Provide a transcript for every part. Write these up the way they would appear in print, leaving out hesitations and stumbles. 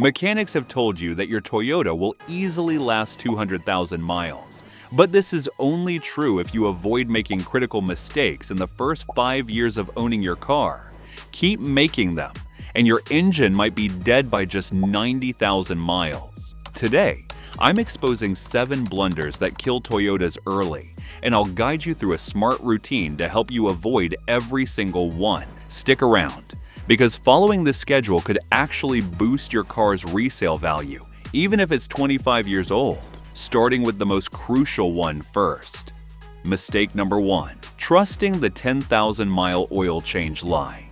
Mechanics have told you that your Toyota will easily last 200,000 miles, but this is only true if you avoid making critical mistakes in the first 5 years of owning your car. Keep making them, and your engine might be dead by just 90,000 miles. Today, I'm exposing 7 blunders that kill Toyotas early, and I'll guide you through a smart routine to help you avoid every single one. Stick around, because following this schedule could actually boost your car's resale value, even if it's 25 years old. Starting with the most crucial one first. Mistake number 1. Trusting the 10,000-mile oil change lie.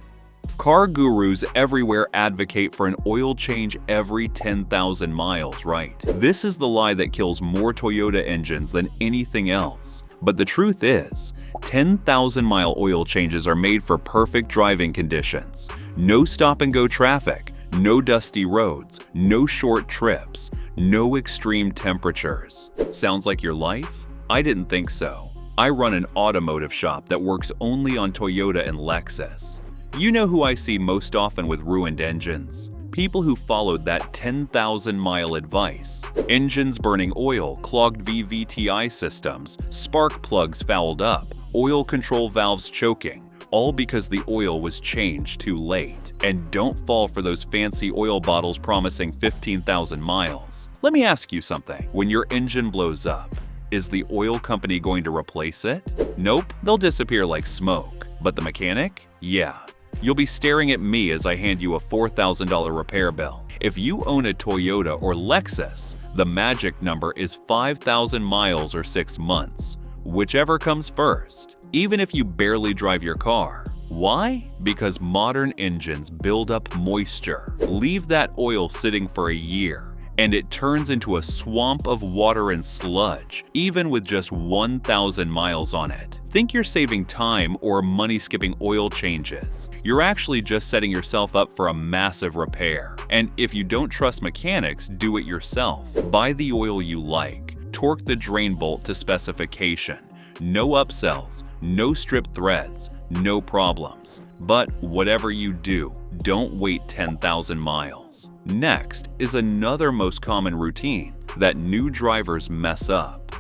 Car gurus everywhere advocate for an oil change every 10,000 miles, right? This is the lie that kills more Toyota engines than anything else. But the truth is, 10,000-mile oil changes are made for perfect driving conditions. No stop-and-go traffic, no dusty roads, no short trips, no extreme temperatures. Sounds like your life? I didn't think so. I run an automotive shop that works only on Toyota and Lexus. You know who I see most often with ruined engines? People who followed that 10,000-mile advice. Engines burning oil, clogged VVTi systems, spark plugs fouled up, oil control valves choking, all because the oil was changed too late. And don't fall for those fancy oil bottles promising 15,000 miles. Let me ask you something. When your engine blows up, is the oil company going to replace it? Nope, they'll disappear like smoke. But the mechanic? Yeah. You'll be staring at me as I hand you a $4,000 repair bill. If you own a Toyota or Lexus, the magic number is 5,000 miles or 6 months, whichever comes first, even if you barely drive your car. Why? Because modern engines build up moisture. Leave that oil sitting for a year, and it turns into a swamp of water and sludge, even with just 1,000 miles on it. Think you're saving time or money skipping oil changes. You're actually just setting yourself up for a massive repair. And if you don't trust mechanics, do it yourself. Buy the oil you like. Torque the drain bolt to specification. No upsells, no stripped threads, no problems. But whatever you do, don't wait 10,000 miles. Next is another most common routine that new drivers mess up.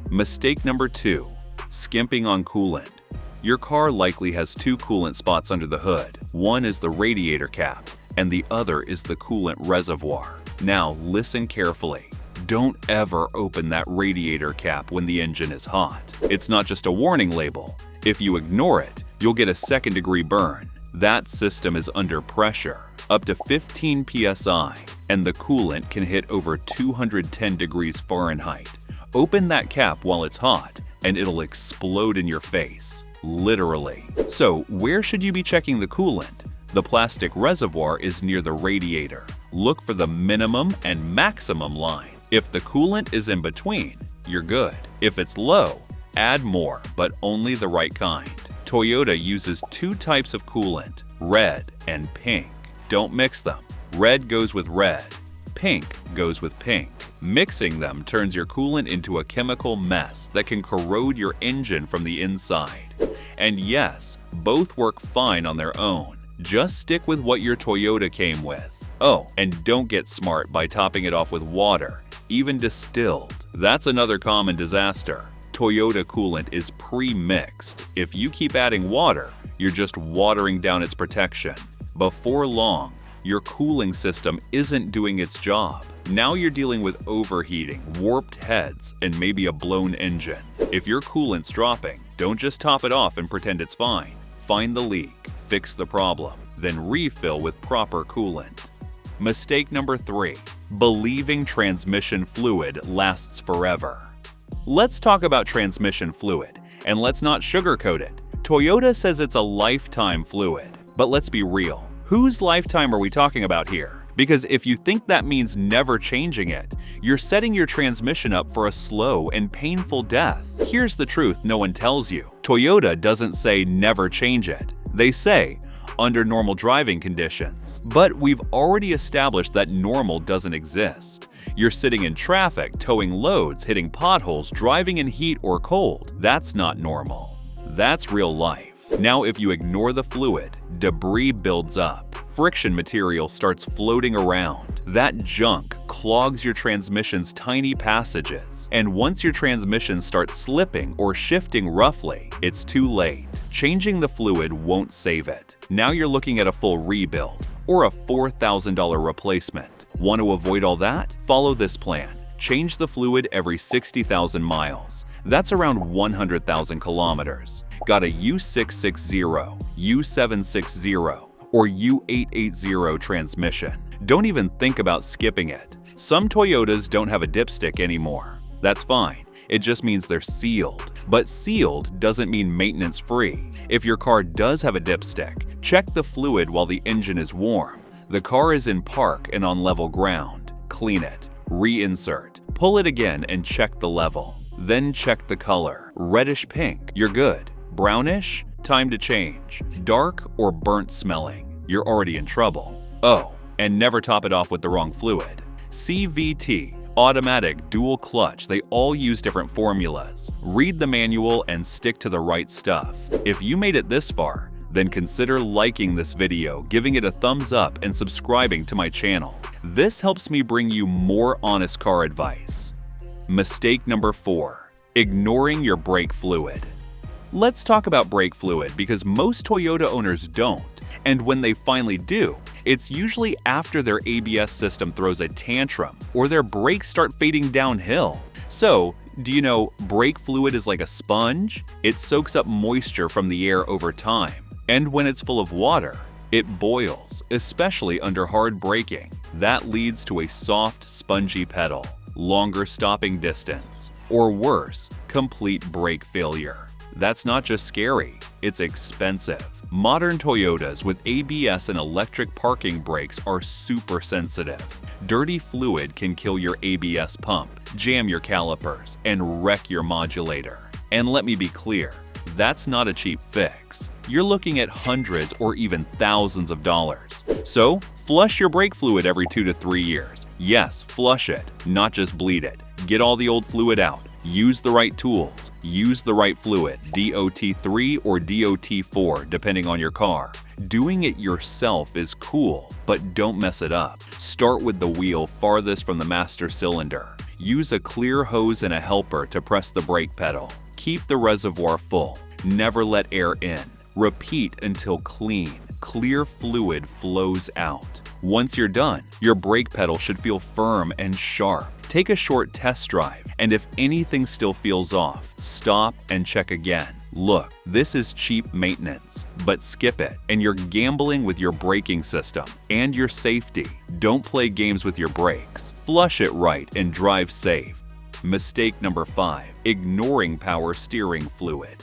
Mistake number 2. Skimping on coolant. Your car likely has 2 coolant spots under the hood. One is the radiator cap, and the other is the coolant reservoir. Now listen carefully. Don't ever open that radiator cap when the engine is hot. It's not just a warning label. If you ignore it, you'll get a second-degree burn. That system is under pressure, up to 15 psi, and the coolant can hit over 210 degrees Fahrenheit. Open that cap while it's hot, and it'll explode in your face, literally. So where should you be checking the coolant? The plastic reservoir is near the radiator. Look for the minimum and maximum line. If the coolant is in between, you're good. If it's low, add more, but only the right kind. Toyota uses 2 types of coolant, red and pink. Don't mix them. Red goes with red. Pink goes with pink. Mixing them turns your coolant into a chemical mess that can corrode your engine from the inside. And yes, both work fine on their own. Just stick with what your Toyota came with. Oh, and don't get smart by topping it off with water, even distilled. That's another common disaster. Toyota coolant is pre-mixed. If you keep adding water, you're just watering down its protection. Before long, your cooling system isn't doing its job. Now you're dealing with overheating, warped heads, and maybe a blown engine. If your coolant's dropping, don't just top it off and pretend it's fine. Find the leak, fix the problem, then refill with proper coolant. Mistake number 3. Believing transmission fluid lasts forever. Let's talk about transmission fluid, and let's not sugarcoat it. Toyota says it's a lifetime fluid, but let's be real. Whose lifetime are we talking about here? Because if you think that means never changing it, you're setting your transmission up for a slow and painful death. Here's the truth no one tells you. Toyota doesn't say never change it. They say under normal driving conditions. But we've already established that normal doesn't exist. You're sitting in traffic, towing loads, hitting potholes, driving in heat or cold. That's not normal. That's real life. Now, if you ignore the fluid, debris builds up. Friction material starts floating around. That junk clogs your transmission's tiny passages, and once your transmission starts slipping or shifting roughly, it's too late. Changing the fluid won't save it. Now you're looking at a full rebuild or a $4,000 replacement. Want to avoid all that? Follow this plan. Change the fluid every 60,000 miles. That's around 100,000 kilometers. Got a U660, U760, or U880 transmission. Don't even think about skipping it. Some Toyotas don't have a dipstick anymore. That's fine. It just means they're sealed. But sealed doesn't mean maintenance-free. If your car does have a dipstick, check the fluid while the engine is warm. The car is in park and on level ground. Clean it. Reinsert. Pull it again and check the level. Then check the color. Reddish pink, you're good. Brownish, time to change. Dark or burnt smelling, you're already in trouble. Oh, and never top it off with the wrong fluid. CVT, automatic, dual clutch, they all use different formulas. Read the manual and stick to the right stuff. If you made it this far, then consider liking this video, giving it a thumbs up, and subscribing to my channel. This helps me bring you more honest car advice. Mistake number 4, ignoring your brake fluid. Let's talk about brake fluid because most Toyota owners don't, and when they finally do, it's usually after their ABS system throws a tantrum or their brakes start fading downhill. So, do you know brake fluid is like a sponge? It soaks up moisture from the air over time, and when it's full of water, it boils, especially under hard braking. That leads to a soft, spongy pedal, longer stopping distance, or worse, complete brake failure. That's not just scary, it's expensive. Modern Toyotas with ABS and electric parking brakes are super sensitive. Dirty fluid can kill your ABS pump, jam your calipers, and wreck your modulator. And let me be clear, that's not a cheap fix. You're looking at hundreds or even thousands of dollars. So, flush your brake fluid every 2 to 3 years. Yes, flush it, not just bleed it. Get all the old fluid out. Use the right tools. Use the right fluid, DOT3 or DOT4, depending on your car. Doing it yourself is cool, but don't mess it up. Start with the wheel farthest from the master cylinder. Use a clear hose and a helper to press the brake pedal. Keep the reservoir full. Never let air in. Repeat until clean, clear fluid flows out. Once you're done, your brake pedal should feel firm and sharp. Take a short test drive, and if anything still feels off, stop and check again. Look, this is cheap maintenance, but skip it, and you're gambling with your braking system and your safety. Don't play games with your brakes. Flush it right and drive safe. Mistake number 5, ignoring power steering fluid.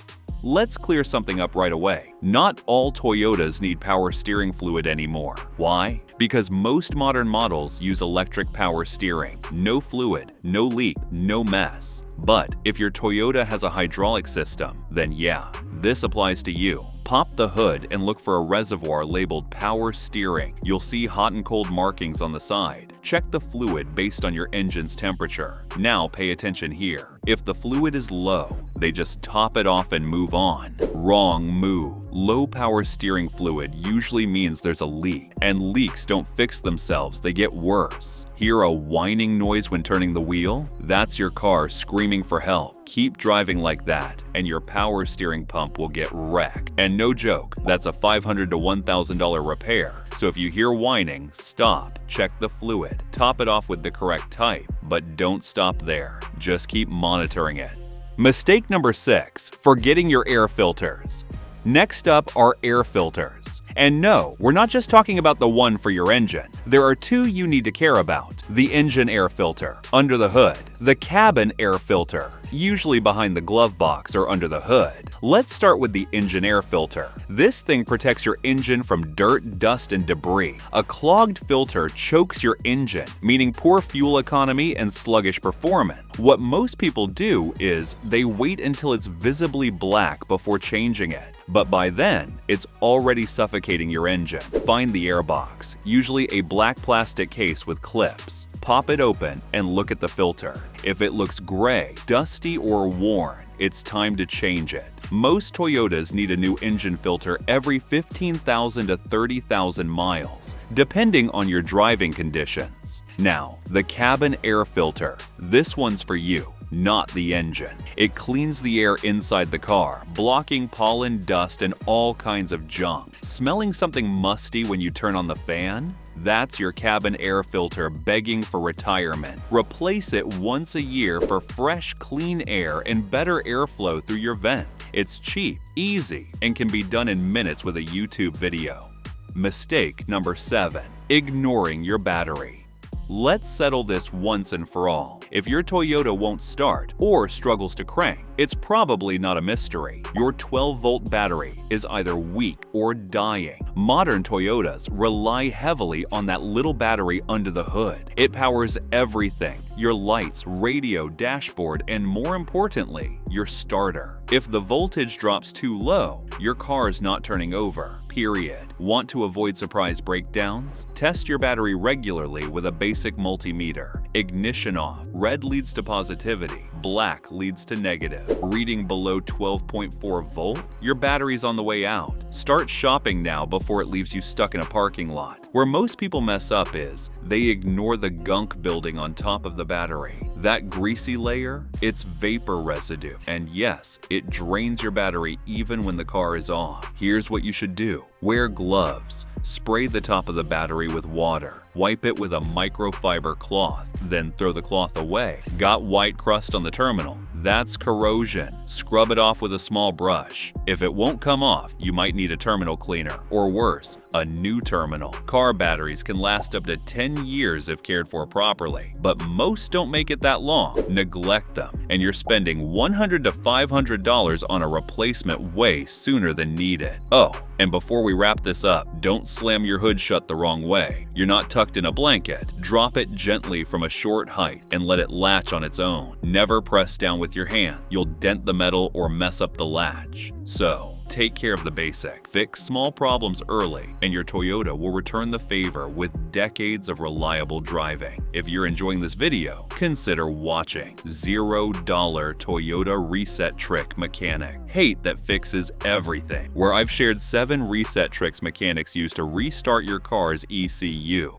Let's clear something up right away. Not all Toyotas need power steering fluid anymore. Why? Because most modern models use electric power steering. No fluid, no leak, no mess. But if your Toyota has a hydraulic system, then yeah, this applies to you. Pop the hood and look for a reservoir labeled power steering. You'll see hot and cold markings on the side. Check the fluid based on your engine's temperature. Now pay attention here. If the fluid is low, they just top it off and move on. Wrong move. Low power steering fluid usually means there's a leak, and leaks don't fix themselves, they get worse. Hear a whining noise when turning the wheel? That's your car screaming for help. Keep driving like that, and your power steering pump will get wrecked. And no joke, that's a $500 to $1,000 repair. So if you hear whining, stop, check the fluid, top it off with the correct type, but don't stop there. Just keep monitoring it. Mistake number 6, forgetting your air filters. Next up are air filters. And no, we're not just talking about the one for your engine. There are 2 you need to care about. The engine air filter, under the hood. The cabin air filter, usually behind the glove box or under the hood. Let's start with the engine air filter. This thing protects your engine from dirt, dust, and debris. A clogged filter chokes your engine, meaning poor fuel economy and sluggish performance. What most people do is they wait until it's visibly black before changing it. But by then, it's already suffocating your engine. Find the air box, usually a black plastic case with clips. Pop it open and look at the filter. If it looks gray, dusty, or worn, it's time to change it. Most Toyotas need a new engine filter every 15,000 to 30,000 miles, depending on your driving conditions. Now, the cabin air filter. This one's for you, not the engine. It cleans the air inside the car, blocking pollen, dust, and all kinds of junk. Smelling something musty when you turn on the fan? That's your cabin air filter begging for retirement. Replace it once a year for fresh, clean air and better airflow through your vent. It's cheap, easy, and can be done in minutes with a YouTube video. Mistake number 7. Ignoring your battery. Let's settle this once and for all. If your Toyota won't start or struggles to crank, it's probably not a mystery. Your 12-volt battery is either weak or dying. Modern Toyotas rely heavily on that little battery under the hood. It powers everything: your lights, radio, dashboard, and more importantly, your starter. If the voltage drops too low, your car's not turning over. Period. Want to avoid surprise breakdowns? Test your battery regularly with a basic multimeter. Ignition off. Red leads to positivity. Black leads to negative. Reading below 12.4 volt? Your battery's on the way out. Start shopping now before it leaves you stuck in a parking lot. Where most people mess up is they ignore the gunk building on top of the battery. That greasy layer? It's vapor residue. And yes, it drains your battery even when the car is off. Here's what you should do. Wear gloves. Spray the top of the battery with water. Wipe it with a microfiber cloth, then throw the cloth away. Got white crust on the terminal? That's corrosion. Scrub it off with a small brush. If it won't come off, you might need a terminal cleaner, or worse, a new terminal. Car batteries can last up to 10 years if cared for properly, but most don't make it that long. Neglect them, and you're spending $100 to $500 on a replacement way sooner than needed. Oh, and before we wrap this up, don't slam your hood shut the wrong way. You're not tucked in a blanket. Drop it gently from a short height and let it latch on its own. Never press down with your hand. You'll dent the metal or mess up the latch. So, take care of the basic. Fix small problems early, and your Toyota will return the favor with decades of reliable driving. If you're enjoying this video, consider watching $0 Toyota Reset Trick Mechanic. Hate that fixes everything, where I've shared 7 reset tricks mechanics use to restart your car's ECU.